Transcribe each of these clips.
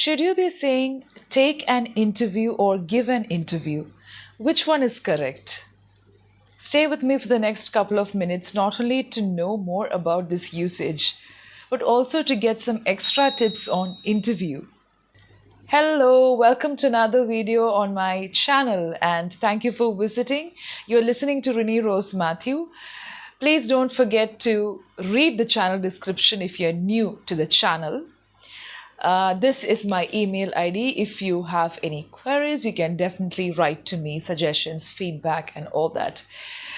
Should you be saying take an interview or give an interview? Which one is correct? Stay with me for the next couple of minutes, not only to know more about this usage, but also to get some extra tips on interview. Hello, welcome to another video on my channel and thank you for visiting. You're listening to Renee Rose Matthew. Please don't forget to read the channel description if you're new to the channel. This is my email ID. If you have any queries, you can definitely write to me, suggestions, feedback, and all that.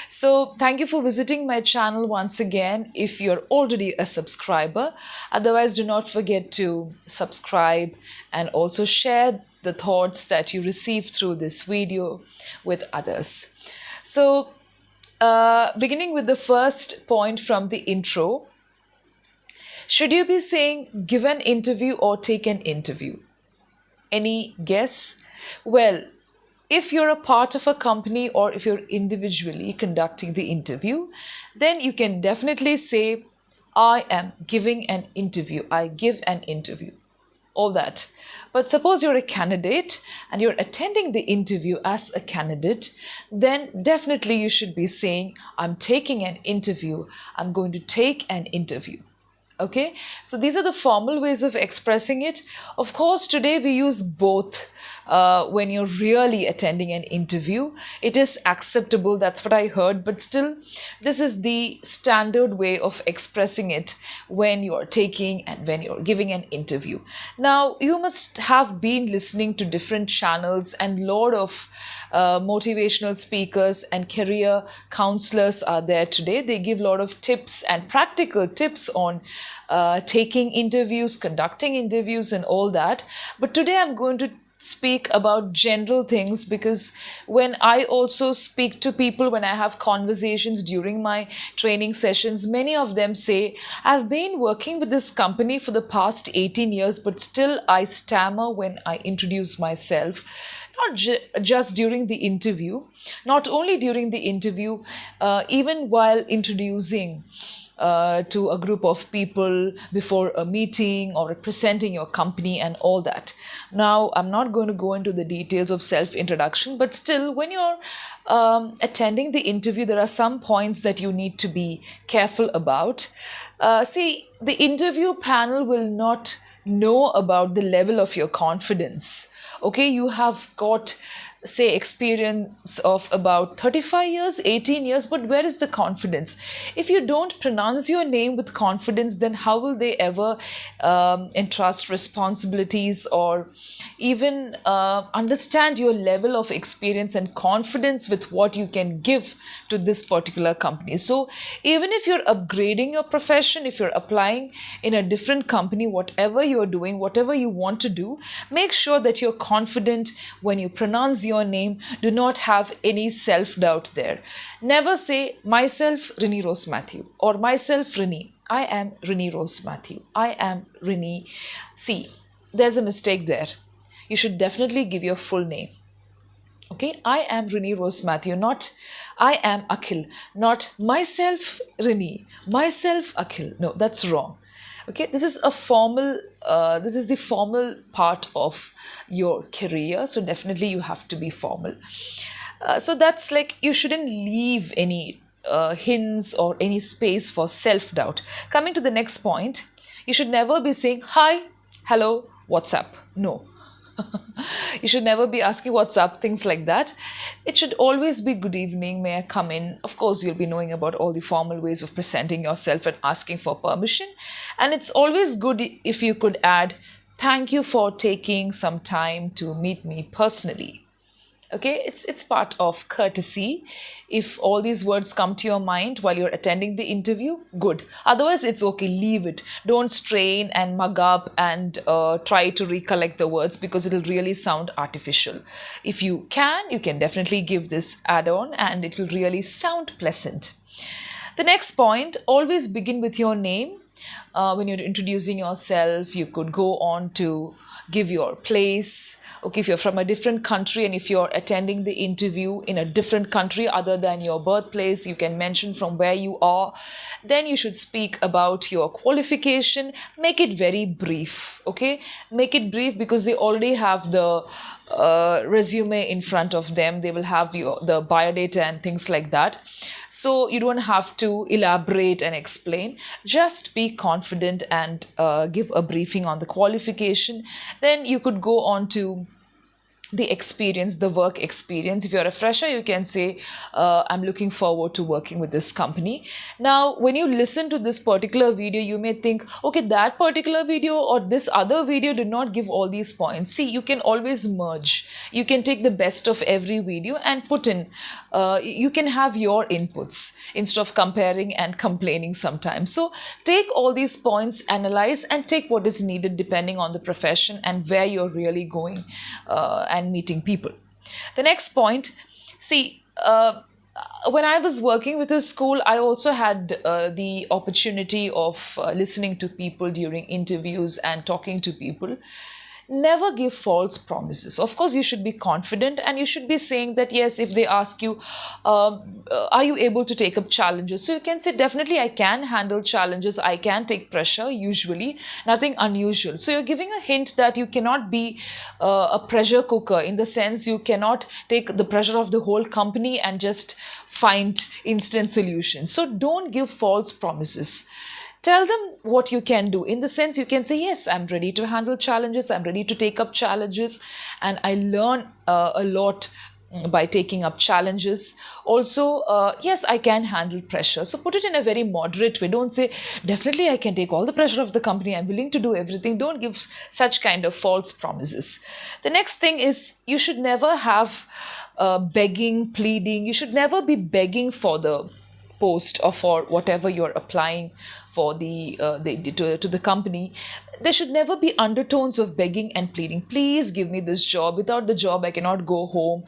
So thank you for visiting my channel once again if you're already a subscriber. Otherwise, do not forget to subscribe and also share the thoughts that you receive through this video with others. So beginning with the first point from the intro, should you be saying give an interview or take an interview? Any guess? Well, if you're a part of a company or if you're individually conducting the interview, then you can definitely say, I am giving an interview. I give an interview. All that. But suppose you're a candidate and you're attending the interview as a candidate, then definitely you should be saying, I'm taking an interview. I'm going to take an interview. Okay, so these are the formal ways of expressing it. Of course, today we use both when you're really attending an interview. It is acceptable, that's what I heard, but still, this is the standard way of expressing it when you're taking and when you're giving an interview. Now, you must have been listening to different channels and lot of motivational speakers and career counselors are there today. They give a lot of tips and practical tips on taking interviews, conducting interviews and all that. But today I'm going to speak about general things because when I also speak to people, when I have conversations during my training sessions, many of them say, I've been working with this company for the past 18 years, but still I stammer when I introduce myself. Not just during the interview, not only during the interview, even while introducing to a group of people before a meeting or representing your company and all that. Now, I'm not going to go into the details of self-introduction, but still, when you're attending the interview, there are some points that you need to be careful about. See, the interview panel will not know about the level of your confidence. Okay, you have got, say, experience of about 35 years, 18 years, but where is the confidence? If you don't pronounce your name with confidence, then how will they ever entrust responsibilities or even understand your level of experience and confidence with what you can give to this particular company? So even if you're upgrading your profession, if you're applying in a different company, whatever you're doing, whatever you want to do, make sure that you're confident when you pronounce your name. Do not have any self-doubt there. Never say myself Renee Rose Matthew or myself Renee. I am Renee Rose Matthew. I am Renee. See, there's a mistake there. You should definitely give your full name. Okay, I am Renee Rose Matthew, not I am Akhil, not myself Renee, myself Akhil. No, that's wrong. Okay, this is a formal, this is the formal part of your career. So definitely you have to be formal. So that's like you shouldn't leave any hints or any space for self-doubt. Coming to the next point, you should never be saying, hi, hello, what's up? No. You should never be asking what's up, things like that. It should always be good evening, may I come in? Of course, you'll be knowing about all the formal ways of presenting yourself and asking for permission. And it's always good if you could add, thank you for taking some time to meet me personally. Okay, it's part of courtesy. If all these words come to your mind while you're attending the interview, good. Otherwise, it's okay, leave it. Don't strain and mug up and try to recollect the words because it'll really sound artificial. If you can definitely give this add-on and it will really sound pleasant. The next point, always begin with your name. When you're introducing yourself, you could go on to give your place. Okay, if you're from a different country and if you're attending the interview in a different country other than your birthplace, you can mention from where you are. Then you should speak about your qualification. Make it very brief. Okay, make it brief because they already have the resume in front of them. They will have the biodata and things like that. So you don't have to elaborate and explain. Just be confident and give a briefing on the qualification. Then you could go on to the experience, the work experience. If you're a fresher, you can say, I'm looking forward to working with this company. Now, when you listen to this particular video, you may think, okay, that particular video or this other video did not give all these points. See, you can always merge. You can take the best of every video and put in, you can have your inputs instead of comparing and complaining sometimes. So take all these points, analyze and take what is needed depending on the profession and where you're really going and meeting people. The next point, see, when I was working with a school, I also had the opportunity of listening to people during interviews and talking to people. Never give false promises. Of course, you should be confident and you should be saying that, yes, if they ask you, are you able to take up challenges? So you can say, definitely, I can handle challenges. I can take pressure, usually, nothing unusual. So you're giving a hint that you cannot be a pressure cooker in the sense you cannot take the pressure of the whole company and just find instant solutions. So don't give false promises. Tell them what you can do. In the sense, you can say, yes, I'm ready to handle challenges. I'm ready to take up challenges. And I learn a lot by taking up challenges. Also, yes, I can handle pressure. So put it in a very moderate way. Don't say, definitely I can take all the pressure of the company. I'm willing to do everything. Don't give such kind of false promises. The next thing is you should never have begging, pleading. You should never be begging for the post or for whatever you're applying for to the company. There should never be undertones of begging and pleading. Please give me this job. Without the job, I cannot go home.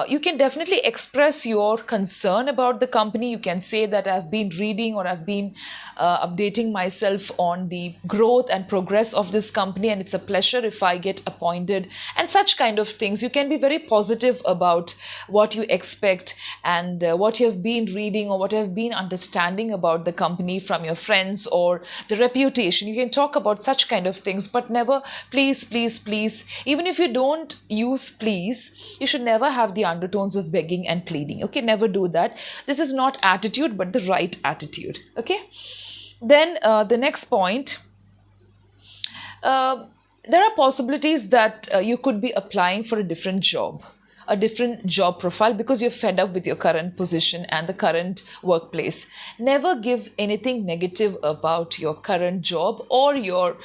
You can definitely express your concern about the company. You can say that I've been reading or I've been updating myself on the growth and progress of this company, and it's a pleasure if I get appointed, and such kind of things. You can be very positive about what you expect and what you have been reading or what you have been understanding about the company from your friends or the reputation. You can talk about such kind of things, but never please, please, please. Even if you don't use please, you should never have the undertones of begging and pleading. Okay, never do that. This is not attitude, but the right attitude. Okay. Then the next point, there are possibilities that you could be applying for a different job profile because you're fed up with your current position and the current workplace. Never give anything negative about your current job or your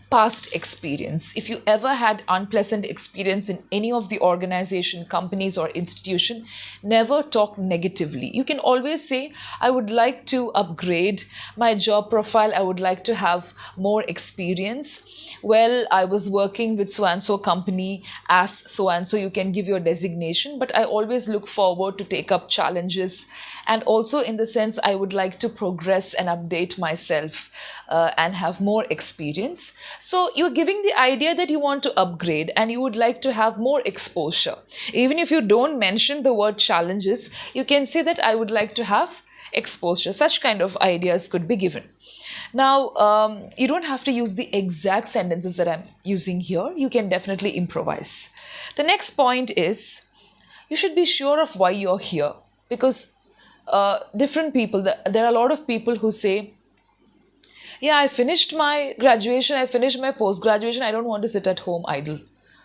past experience. If you ever had unpleasant experience in any of the organization, companies or institution, never talk negatively. You can always say, I would like to upgrade my job profile. I would like to have more experience. Well, I was working with so-and-so company as so-and-so. You can give your designation, but I always look forward to take up challenges. And also in the sense, I would like to progress and update myself and have more experience. So you're giving the idea that you want to upgrade and you would like to have more exposure. Even if you don't mention the word challenges, you can say that I would like to have exposure. Such kind of ideas could be given. Now, you don't have to use the exact sentences that I'm using here. You can definitely improvise. The next point is you should be sure of why you're here, because different people, there are a lot of people who say, yeah, I finished my graduation, I finished my post-graduation, I don't want to sit at home idle.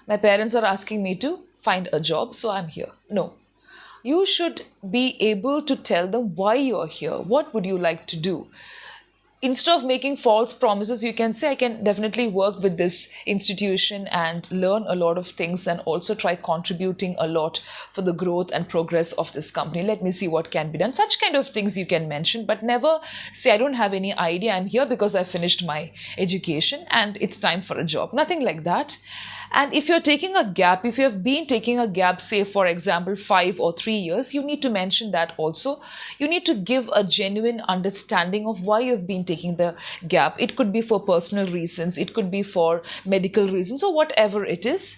My parents are asking me to find a job, so I'm here. No. You should be able to tell them why you're here. What would you like to do? Instead of making false promises, you can say, I can definitely work with this institution and learn a lot of things and also try contributing a lot for the growth and progress of this company. Let me see what can be done. Such kind of things you can mention, but never say, I don't have any idea. I'm here because I finished my education and it's time for a job. Nothing like that. And if you're taking a gap, if you have been taking a gap, say, for example, 5 or 3 years, you need to mention that also. You need to give a genuine understanding of why you've been taking the gap. It could be for personal reasons, it could be for medical reasons, or whatever it is.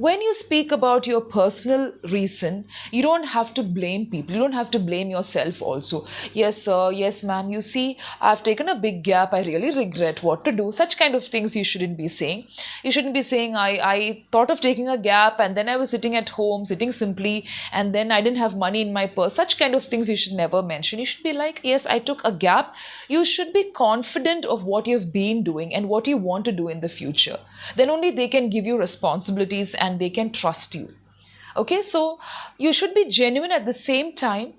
When you speak about your personal reason, you don't have to blame people, you don't have to blame yourself also. Yes sir, yes ma'am, you see, I've taken a big gap, I really regret what to do. Such kind of things you shouldn't be saying. You shouldn't be saying, I thought of taking a gap and then I was sitting at home, sitting simply, and then I didn't have money in my purse. Such kind of things you should never mention. You should be like, yes, I took a gap. You should be confident of what you've been doing and what you want to do in the future. Then only they can give you responsibilities and they can trust you. Okay, so you should be genuine at the same time.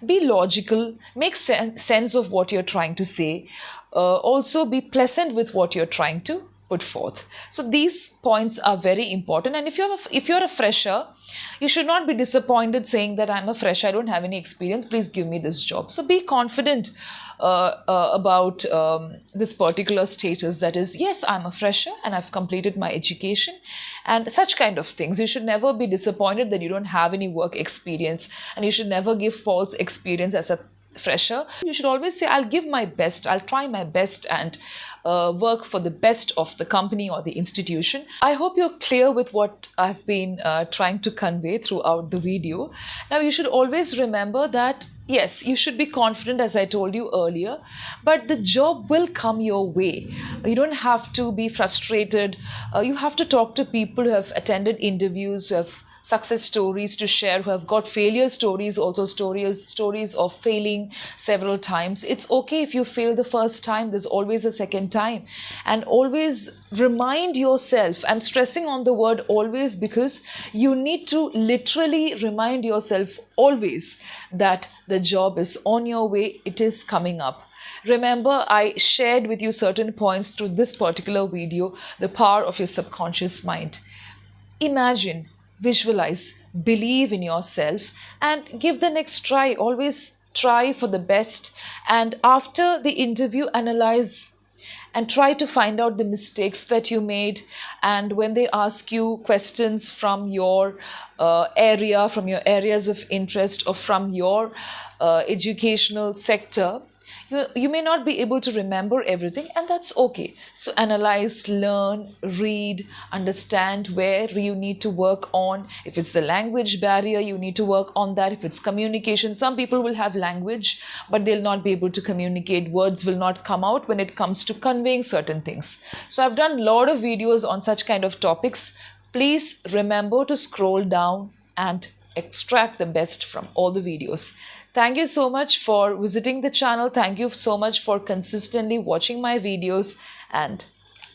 Be logical, make sense of what you're trying to say. Also, be pleasant with what you're trying to put forth. So these points are very important. And if you're a fresher, you should not be disappointed saying that I'm a fresher, I don't have any experience, please give me this job. So be confident about this particular status, that is, yes, I'm a fresher and I've completed my education, and such kind of things. You should never be disappointed that you don't have any work experience, and you should never give false experience as a fresher. You should always say, I'll give my best, I'll try my best, and work for the best of the company or the institution. I hope you're clear with what I've been trying to convey throughout the video. Now, you should always remember that yes, you should be confident, as I told you earlier, but the job will come your way. You don't have to be frustrated. You have to talk to people who have attended interviews, who have success stories to share, who have got failure stories, also stories of failing several times. It's okay if you fail the first time, there's always a second time. And always remind yourself, I'm stressing on the word always because you need to literally remind yourself always that the job is on your way, it is coming up. Remember, I shared with you certain points through this particular video, the power of your subconscious mind. Imagine, visualize, believe in yourself, and give the next try. Always try for the best. And after the interview, analyze and try to find out the mistakes that you made. And when they ask you questions from your area, from your areas of interest, or from your educational sector, you may not be able to remember everything, and that's okay. So analyze, learn, read, understand where you need to work on. If it's the language barrier, you need to work on that. If it's communication, some people will have language, but they'll not be able to communicate. Words will not come out when it comes to conveying certain things. So I've done a lot of videos on such kind of topics. Please remember to scroll down and extract the best from all the videos. Thank you so much for visiting the channel. Thank you so much for consistently watching my videos, and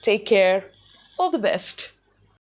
take care. All the best.